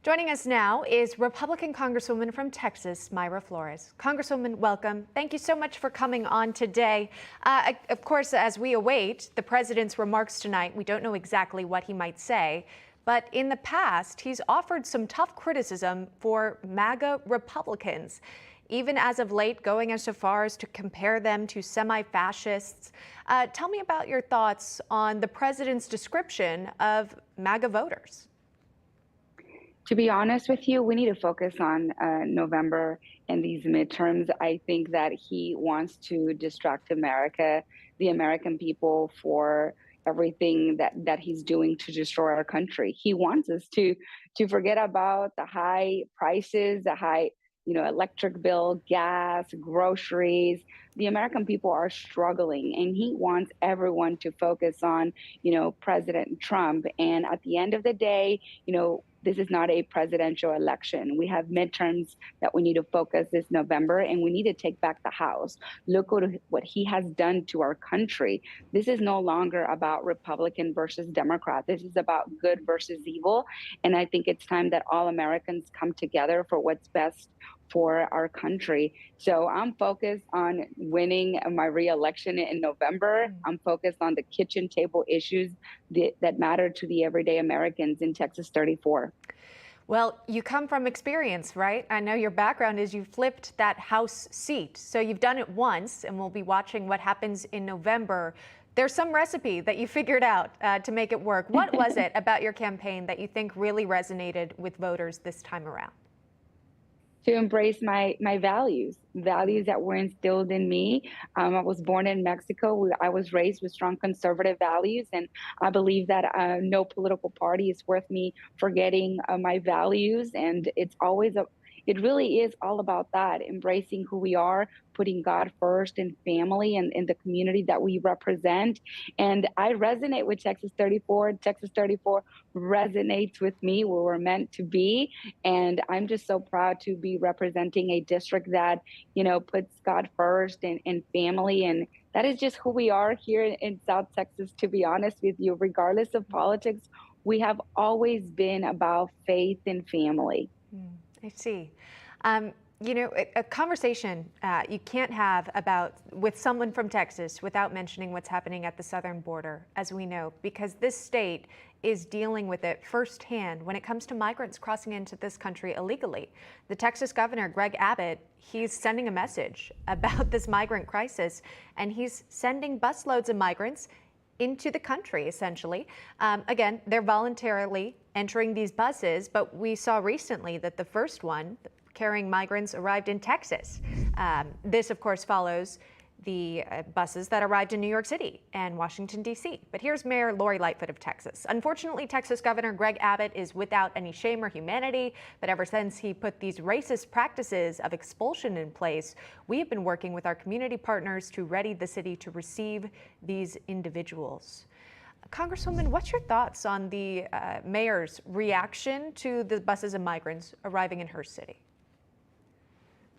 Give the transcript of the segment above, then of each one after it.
Joining us now is Republican Congresswoman from Texas, Mayra Flores. Congresswoman, welcome. Thank you so much for coming on today. Of course, as we await the president's remarks tonight, we don't know exactly what he might say. But in the past, he's offered some tough criticism for MAGA Republicans, even as of late going as far as to compare them to semi-fascists. Tell me about your thoughts on the president's description of MAGA voters. To be honest with you, we need to focus on November and these midterms. I think that he wants to distract America, the American people, for everything that he's doing to destroy our country. He wants us to forget about the high prices, the high electric bill, gas, groceries. The American people are struggling, and he wants everyone to focus on, President Trump. And at the end of the day, this is not a presidential election. We have midterms that we need to focus this November, and we need to take back the House. Look what he has done to our country. This is no longer about Republican versus Democrat. This is about good versus evil. And I think it's time that all Americans come together for what's best for our country. So I'm focused on winning my re-election in November. I'm focused on the kitchen table issues that matter to the everyday Americans in Texas 34. Well, you come from experience, right? I know your background is you flipped that House seat. So you've done it once, and we'll be watching what happens in November. There's some recipe that you figured out to make it work. What was it about your campaign that you think really resonated with voters this time around? To embrace my values that were instilled in me. I was born in Mexico. I was raised with strong conservative values, and I believe that no political party is worth me forgetting my values. And it really is all about that, embracing who we are, putting God first and family and in the community that we represent. And I resonate with Texas 34. Texas 34 resonates with me where we're meant to be. And I'm just so proud to be representing a district that, puts God first and family. And that is just who we are here in South Texas, to be honest with you. Regardless of politics, we have always been about faith and family. I see. A conversation you can't have with someone from Texas without mentioning what's happening at the southern border, as we know, because this state is dealing with it firsthand when it comes to migrants crossing into this country illegally. The Texas governor, Greg Abbott, he's sending a message about this migrant crisis, and he's sending busloads of migrants into the country, essentially. Again, they're voluntarily entering these buses, but we saw recently that the first one carrying migrants arrived in Texas. This, of course, follows the buses that arrived in New York City and Washington, D.C. But here's Mayor Lori Lightfoot of Texas. Unfortunately, Texas Governor Greg Abbott is without any shame or humanity, but ever since he put these racist practices of expulsion in place, we have been working with our community partners to ready the city to receive these individuals. Congresswoman, what's your thoughts on the mayor's reaction to the buses of migrants arriving in her city?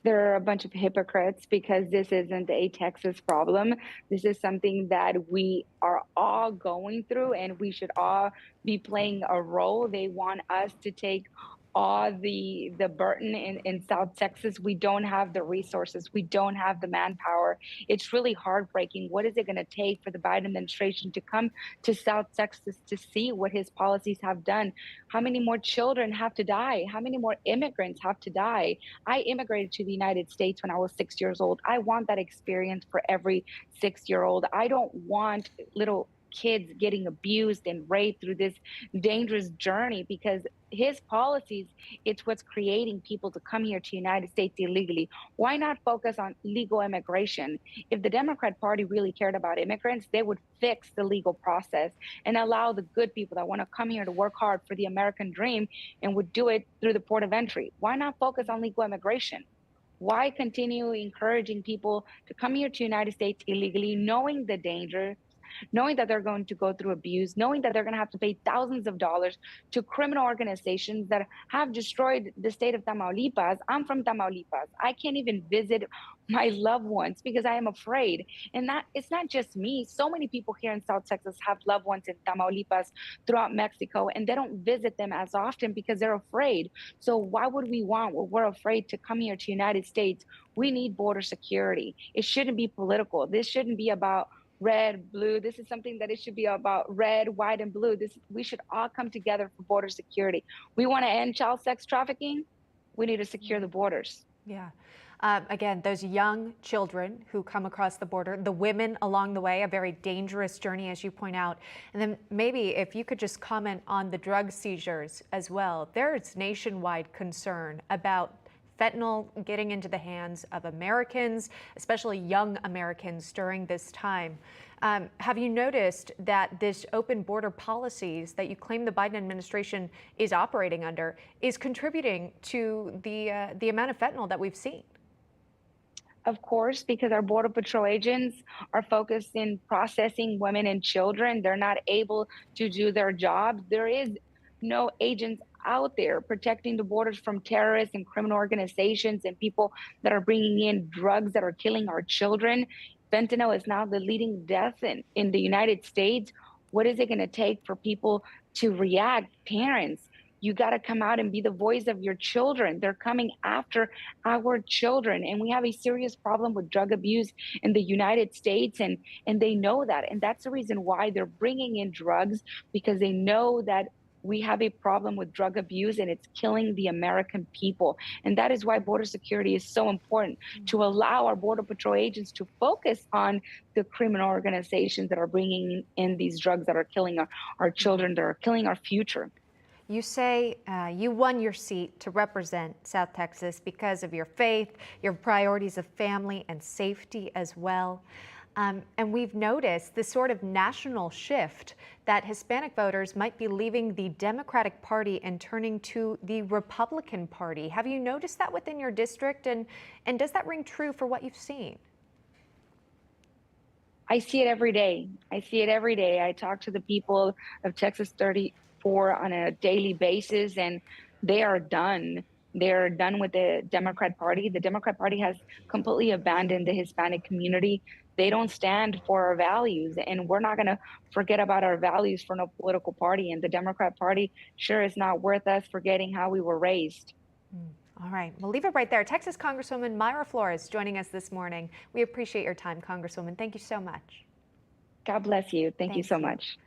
They're a bunch of hypocrites because this isn't a Texas problem. This is something that we are all going through, and we should all be playing a role. They want us to take all the burden in South Texas. We don't have the resources. We don't have the manpower. It's really heartbreaking. What is it going to take for the Biden administration to come to South Texas to see what his policies have done? How many more children have to die? How many more immigrants have to die? I immigrated to the United States when I was 6 years old. I want that experience for every 6-year-old. I don't want little kids getting abused and raped through this dangerous journey, because his policies, it's what's creating people to come here to the United States illegally. Why not focus on legal immigration? If the Democrat Party really cared about immigrants, they would fix the legal process and allow the good people that want to come here to work hard for the American dream and would do it through the port of entry. Why not focus on legal immigration? Why continue encouraging people to come here to the United States illegally, knowing the danger, knowing that they're going to go through abuse, knowing that they're going to have to pay thousands of dollars to criminal organizations that have destroyed the state of Tamaulipas. I'm from Tamaulipas. I can't even visit my loved ones because I am afraid. And that it's not just me. So many people here in South Texas have loved ones in Tamaulipas, throughout Mexico, and they don't visit them as often because they're afraid. So why would we want what we're afraid to come here to United States? We need border security. It shouldn't be political. This shouldn't be about red, blue. This is something that it should be about red, white, and blue. We should all come together for border security. We want to end child sex trafficking. We need to secure the borders. Yeah. Again, those young children who come across the border, the women along the way, a very dangerous journey, as you point out. And then maybe if you could just comment on the drug seizures as well. There's nationwide concern about fentanyl getting into the hands of Americans, especially young Americans during this time. Have you noticed that this open border policies that you claim the Biden administration is operating under is contributing to the amount of fentanyl that we've seen? Of course, because our Border Patrol agents are focused in processing women and children. They're not able to do their job. There is no agents out there protecting the borders from terrorists and criminal organizations and people that are bringing in drugs that are killing our children. Fentanyl is now the leading death in the United States. What is it going to take for people to react? Parents, you got to come out and be the voice of your children. They're coming after our children. And we have a serious problem with drug abuse in the United States. And they know that. And that's the reason why they're bringing in drugs, because they know that we have a problem with drug abuse and it's killing the American people. And that is why border security is so important, to allow our Border Patrol agents to focus on the criminal organizations that are bringing in these drugs that are killing our children, that are killing our future. You say you won your seat to represent South Texas because of your faith, your priorities of family and safety as well. And we've noticed this sort of national shift that Hispanic voters might be leaving the Democratic Party and turning to the Republican Party. Have you noticed that within your district? And does that ring true for what you've seen? I see it every day. I see it every day. I talk to the people of Texas 34 on a daily basis, and they are done. They're done with the Democrat Party. The Democrat Party has completely abandoned the Hispanic community. They don't stand for our values, and we're not going to forget about our values for no political party. And the Democrat Party sure is not worth us forgetting how we were raised. All right, we'll leave it right there. Texas Congresswoman Mayra Flores joining us this morning. We appreciate your time, Congresswoman. Thank you so much. God bless you. Thank you so much.